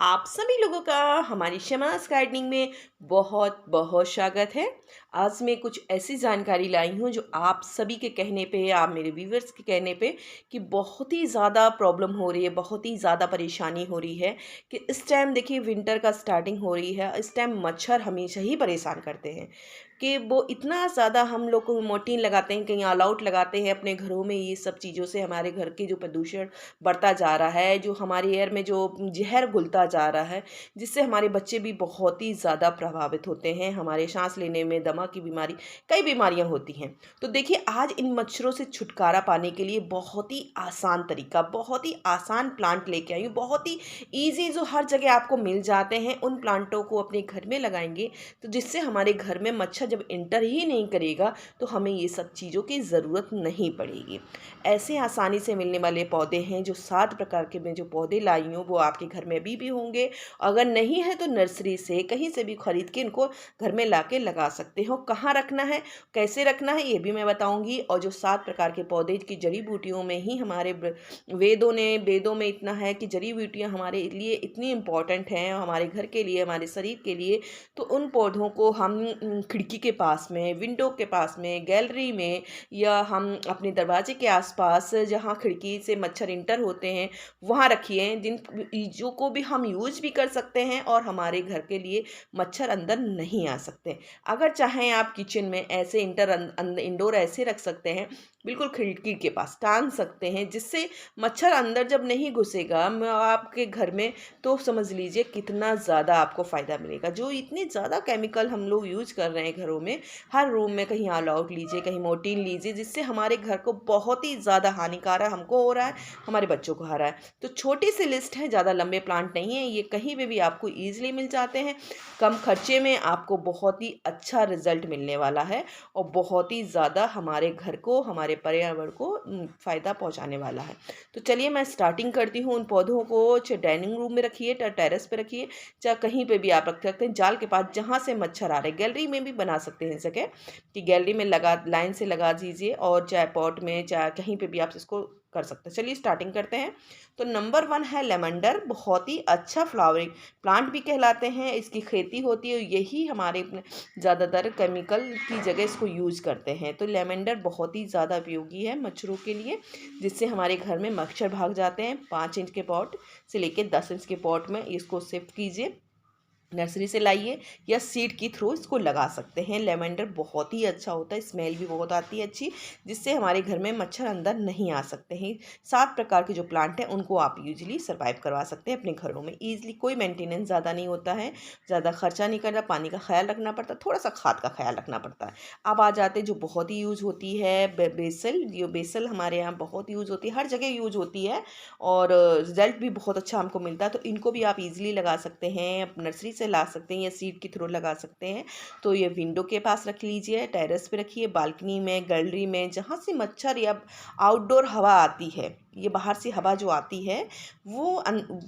आप सभी लोगों का हमारी शमास गार्डनिंग में बहुत बहुत स्वागत है। आज मैं कुछ ऐसी जानकारी लाई हूँ जो आप सभी के कहने पे, आप मेरे व्यूवर्स के कहने पे कि बहुत ही ज़्यादा प्रॉब्लम हो रही है, बहुत ही ज़्यादा परेशानी हो रही है कि इस टाइम देखिए विंटर का स्टार्टिंग हो रही है। इस टाइम मच्छर हमेशा ही परेशान करते हैं कि वो इतना ज़्यादा हम लोग को मोर्टीन लगाते हैं, कहीं ऑल आउट लगाते हैं अपने घरों में। ये सब चीज़ों से हमारे घर के जो प्रदूषण बढ़ता जा रहा है, जो हमारे एयर में जो जहर घुलता जा रहा है, जिससे हमारे बच्चे भी बहुत ही ज़्यादा प्रभावित होते हैं। हमारे सांस लेने में, दमा की बीमारी, कई बीमारियां होती हैं। तो देखिए आज इन मच्छरों से छुटकारा पाने के लिए बहुत ही आसान तरीका, बहुत ही आसान प्लांट लेके आई हूँ। बहुत ही ईजी, जो हर जगह आपको मिल जाते हैं। उन प्लांटों को अपने घर में लगाएंगे तो जिससे हमारे घर में मच्छर जब इंटर ही नहीं करेगा तो हमें ये सब चीज़ों की ज़रूरत नहीं पड़ेगी। ऐसे आसानी से मिलने वाले पौधे हैं जो 7 प्रकार के मैं जो पौधे लाई हूँ वो आपके घर में अभी भी होंगे। अगर नहीं है तो नर्सरी से कहीं से भी खरीद के इनको घर में ला के लगा सकते हो। कहाँ रखना है, कैसे रखना है, ये भी मैं बताऊंगी। और जो 7 प्रकार के पौधे की जड़ी बूटियों में ही हमारे वेदों में इतना है कि जड़ी बूटियाँ हमारे लिए इतनी इम्पॉर्टेंट हैं, हमारे घर के लिए, हमारे शरीर के लिए। तो उन पौधों को हम खिड़की के पास में, विंडो के पास में, गैलरी में, या हम अपने दरवाजे के आसपास जहाँ खिड़की से मच्छर इंटर होते हैं वहाँ रखिए, जिन चीज़ों को भी हम यूज भी कर सकते हैं और हमारे घर के लिए मच्छर अंदर नहीं आ सकते। अगर चाहें आप किचन में ऐसे इंडोर ऐसे रख सकते हैं, बिल्कुल खिड़की के पास टांग सकते हैं, जिससे मच्छर अंदर जब नहीं घुसेगा आपके घर में, तो समझ लीजिए कितना ज़्यादा आपको फ़ायदा मिलेगा। जो इतने ज़्यादा केमिकल हम लोग यूज कर रहे हैं घरों में, हर रूम में कहीं ऑल आउट लीजिए, कहीं मोर्टीन लीजिए, जिससे हमारे घर को बहुत ही ज़्यादा हानिकारक हमको हो रहा है, हमारे बच्चों को हो रहा है। तो छोटी सी लिस्ट है, ज़्यादा लंबे प्लांट नहीं है, ये कहीं पे भी आपको ईजिली मिल जाते हैं। कम खर्चे में आपको बहुत ही अच्छा रिजल्ट मिलने वाला है और बहुत ही ज़्यादा हमारे घर को, हमारे पर्यावरण को फ़ायदा पहुंचाने वाला है। तो चलिए मैं स्टार्टिंग करती हूँ। उन पौधों को चाहे डाइनिंग रूम में रखिए, टेरेस पे रखिए, चाहे कहीं पे भी आप रख सकते हैं, जाल के पास जहाँ से मच्छर आ रहे हैं। गैलरी में भी बना सकते हैं जगह कि गैलरी में लगा, लाइन से लगा दीजिए, और चाहे पॉट में, चाहे कहीं पे भी आप इसको कर सकते हैं। चलिए स्टार्टिंग करते हैं। तो नंबर 1 है लेवेंडर। बहुत ही अच्छा फ्लावरिंग प्लांट भी कहलाते हैं, इसकी खेती होती है। यही हमारे ज़्यादातर केमिकल की जगह इसको यूज़ करते हैं। तो लेवेंडर बहुत ही ज़्यादा उपयोगी है मच्छरों के लिए, जिससे हमारे घर में मच्छर भाग जाते हैं। 5 इंच के पॉट से लेकर 10 इंच के पॉट में इसको शिफ्ट कीजिए, नर्सरी से लाइए, या सीड की थ्रू इसको लगा सकते हैं। लेवेंडर बहुत ही अच्छा होता है, स्मेल भी बहुत आती है अच्छी, जिससे हमारे घर में मच्छर अंदर नहीं आ सकते हैं। 7 प्रकार के जो प्लांट हैं उनको आप यूजली सर्वाइव करवा सकते हैं अपने घरों में ईजिली। कोई मेंटेनेंस ज़्यादा नहीं होता है, ज़्यादा खर्चा नहीं करना, पानी का ख्याल रखना पड़ता है, थोड़ा सा खाद का ख्याल रखना पड़ता है। अब आ जाते जो बहुत ही यूज़ होती है बेसल। ये बेसल हमारे यहाँ बहुत यूज़ होती है, हर जगह यूज़ होती है और रिजल्ट भी बहुत अच्छा हमको मिलता है। तो इनको भी आप इजीली लगा सकते हैं, नर्सरी से ला सकते हैं या सीड के थ्रू लगा सकते हैं। तो ये विंडो के पास रख लीजिए, टेरेस पे रखिए, बालकनी में, गैलरी में, जहाँ से मच्छर या आउटडोर हवा आती है, ये बाहर से हवा जो आती है वो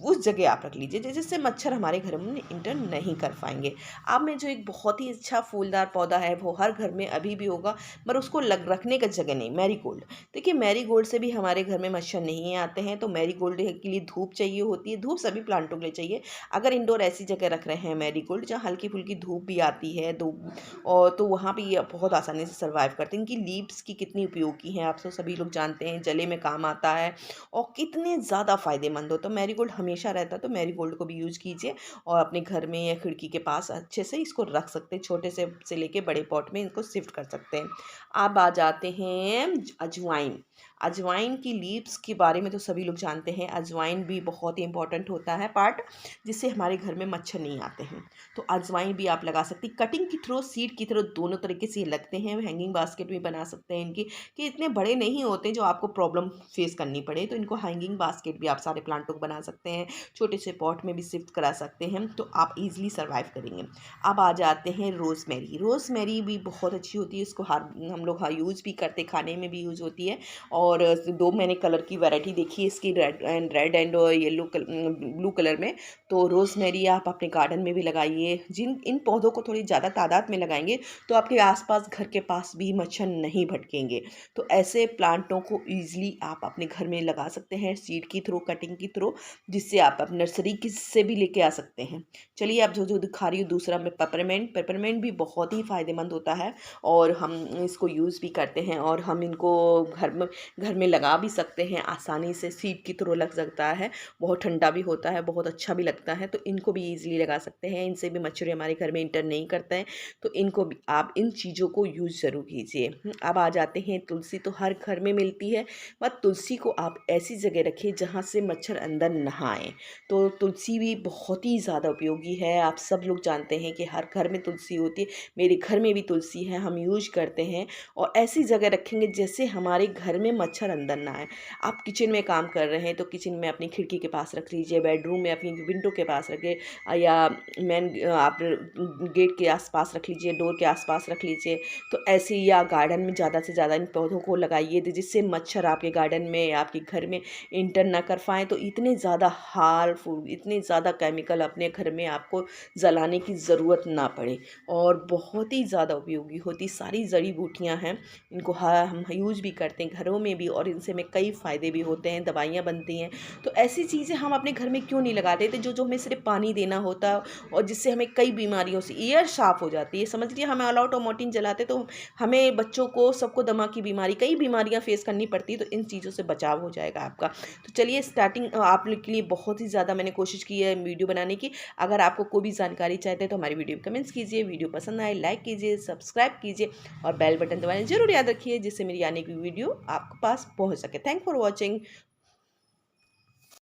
उस जगह आप रख लीजिए, जिससे मच्छर हमारे घर में इंटर नहीं कर पाएंगे। अब में जो एक बहुत ही अच्छा फूलदार पौधा है वो हर घर में अभी भी होगा, पर उसको रखने का जगह नहीं, मैरीगोल्ड। देखिए मैरीगोल्ड से भी हमारे घर में मच्छर नहीं आते हैं। तो मैरीगोल्ड के लिए धूप चाहिए होती है, धूप सभी प्लांटों के लिए चाहिए। अगर इंडोर ऐसी जगह रख रहे हैं मैरीगोल्ड जहाँ हल्की फुल्की धूप भी आती है, धूप, और तो वहाँ पे ये बहुत आसानी से सर्वाइव करते हैं। इनकी लीव्स की कितनी उपयोगी हैं आप तो सभी लोग जानते हैं, जले में काम आता है और कितने ज़्यादा फ़ायदेमंद हो। तो मैरीगोल्ड हमेशा रहता है, तो मैरीगोल्ड को भी यूज़ कीजिए और अपने घर में या खिड़की के पास अच्छे से इसको रख सकते हैं। छोटे से लेके बड़े पॉट में इनको शिफ्ट कर सकते हैं। अब आ जाते हैं अजवाइन। अजवाइन की लीव्स के बारे में तो सभी लोग जानते हैं, अजवाइन भी बहुत ही इंपॉर्टेंट होता है पार्ट, जिससे हमारे घर में मच्छर नहीं आते हैं। तो अजवाइन भी आप लगा सकती, कटिंग की थ्रो, सीड की थ्रो, दोनों तरीके से लगते हैं। हैंगिंग बास्केट भी बना सकते हैं इनकी, कि इतने बड़े नहीं होते जो आपको प्रॉब्लम फेस करनी पड़े। तो इनको हैंगिंग बास्केट भी आप सारे प्लांटों को बना सकते हैं, छोटे से पॉट में भी शिफ्ट करा सकते हैं, तो आप इजीली सर्वाइव करेंगे। अब आ जाते हैं रोज़मेरी। रोज़मेरी भी बहुत अच्छी होती है, इसको हर हम लोग यूज़ भी करते, खाने में भी यूज़ होती है और और 2 मैंने कलर की वैरायटी देखी है इसकी, red and yellow blue colour में। तो रोज़मेरी आप अपने गार्डन में भी लगाइए। इन पौधों को थोड़ी ज़्यादा तादाद में लगाएंगे तो आपके आसपास घर के पास भी मच्छर नहीं भटकेंगे। तो ऐसे प्लांटों को ईजिली आप अपने घर में लगा सकते हैं सीड की थ्रू, कटिंग की थ्रू, जिससे आप अब नर्सरी की से भी लेके आ सकते हैं। चलिए अब जो जो दिखा रही हूँ दूसरा मैं पेपरमेंट भी बहुत ही फ़ायदेमंद होता है और हम इसको यूज़ भी करते हैं और हम इनको घर में लगा भी सकते हैं आसानी से, सीड की थ्रू लग सकता है, बहुत ठंडा भी होता है, बहुत अच्छा भी लगता है। तो इनको भी ईजिली लगा सकते हैं, इनसे भी मच्छर हमारे घर में इंटर नहीं करते हैं। तो इनको भी आप इन चीज़ों को यूज़ ज़रूर कीजिए। अब आ जाते हैं तुलसी, तो हर घर में मिलती है, बट तुलसी को आप ऐसी जगह रखिए जहाँ से मच्छर अंदर ना आए। तो तुलसी भी बहुत ही ज़्यादा उपयोगी है। आप सब लोग जानते हैं कि हर घर में तुलसी होती है, मेरे घर में भी तुलसी है, हम यूज करते हैं। और ऐसी जगह रखेंगे जैसे हमारे घर में मच्छर अंदर ना आए। आप किचन में काम कर रहे हैं तो किचन में अपनी खिड़की के पास रख लीजिए, बेडरूम में अपनी विंडो के पास रखिए, या मेन आप गेट के आसपास रख लीजिए, डोर के आसपास रख लीजिए। तो ऐसे, या गार्डन में ज़्यादा से ज़्यादा इन पौधों को लगाइए जिससे मच्छर आपके गार्डन में या आपके घर में इंटर ना कर पाएँ। तो इतने ज़्यादा हार्मफुल, इतने ज़्यादा केमिकल अपने घर में आपको जलाने की ज़रूरत ना पड़े। और बहुत ही ज़्यादा उपयोगी होती सारी जड़ी बूटियाँ हैं, इनको हम यूज़ भी करते हैं घरों में भी, और इनसे हमें कई फ़ायदे भी होते हैं, दवाइयाँ बनती हैं। तो ऐसी चीज़ें हम अपने घर में क्यों नहीं लगाते थे, जो हमें सिर्फ पानी देना होता और जिससे हमें कई बीमारियों से एयर साफ़ हो जाती है। समझ लीजिए हम ऑल आउट और मोर्टीन जलाते तो हमें, बच्चों को, सबको दमा की बीमारी, कई बीमारियाँ फेस करनी पड़ती है। तो इन चीज़ों से बचाव हो जाएगा आपका। तो चलिए स्टार्टिंग आप लोग के लिए बहुत ही ज़्यादा मैंने कोशिश की है वीडियो बनाने की। अगर आपको कोई भी जानकारी चाहते हैं तो हमारी वीडियो में कमेंट्स कीजिए, वीडियो पसंद आए लाइक कीजिए, सब्सक्राइब कीजिए और बेल बटन दबाना ज़रूर याद रखिए, जिससे मेरी आने की वीडियो आपके पास पहुंच सके। Thank for watching.